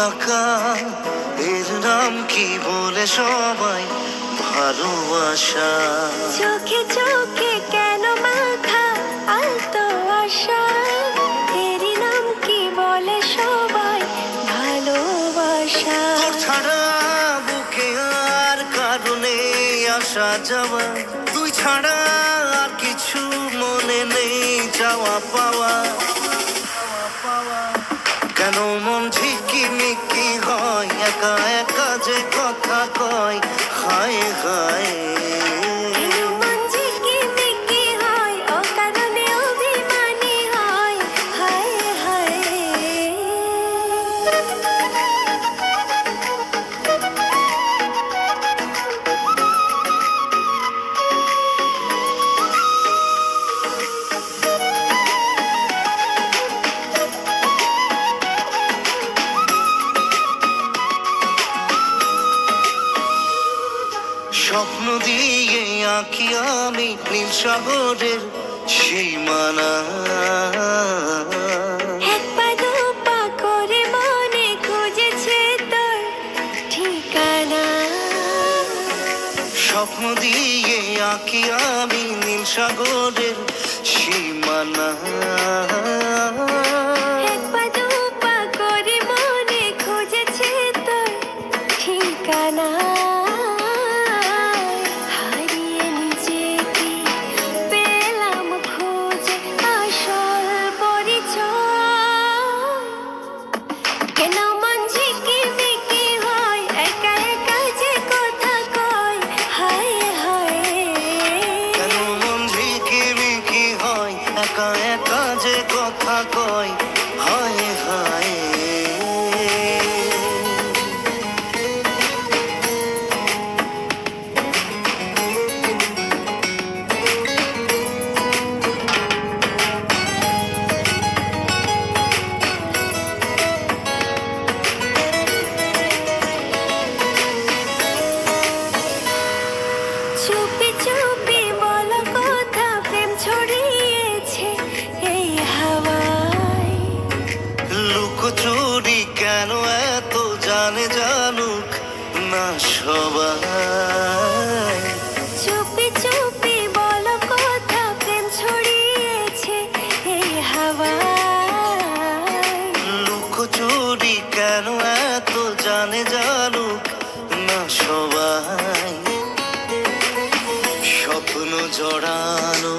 আঁকা, এর নাম কি বলে সবাই ভালোবাসা। চোখে চোখে কেন মাখা আলতো আশা, এরই নাম কি বলে সবাই ভালোবাসা। তোর ছাড়া বুকে আর কারণে আসা যাওয়া, তুই ছাড়া আর কিছু মনে নেই যাওয়া পাওয়া। কেন মন ঝিকিমিকি হয়, একা একা যে কথা কয়, হায় হায়। কেন মন ঝিকিমিকি হয়, অকারণে অভিমানী হয়, হায় হায়। স্বপ্ন দিয়ে আঁকি আমি নীল সাগরের সীমানা। এক পা দু পা করে মনে খুঁজেছে তোর ঠিকানা। স্বপ্ন দিয়ে আঁকি আমি নীল সাগরের সীমানা। এক পা দু পা করে মনে খুঁজেছে তোর ঠিকানা। হারিয়ে নিজেকে পেলাম খুঁজে আসল পরিচয়। কেন মন ঝিকিমিকি হয়, একা একা যে কথা কয়, হায় হায়। কেন মন ঝিকিমিকি হয়, একা একা যে কথা কয়, হায় হায়। চুপি চুপি বলা কথা প্রেম ছড়িয়েছে এই হাওয়ায়। লুকোচুরি কেন এত জানে জানুক না সবাই। চুপি চুপি বলা কথা প্রেম ছড়িয়েছে এই হাওয়ায়। লুকোচুরি কেন এত জানে জানুক না সবাই। স্বপ্ন জড়ানো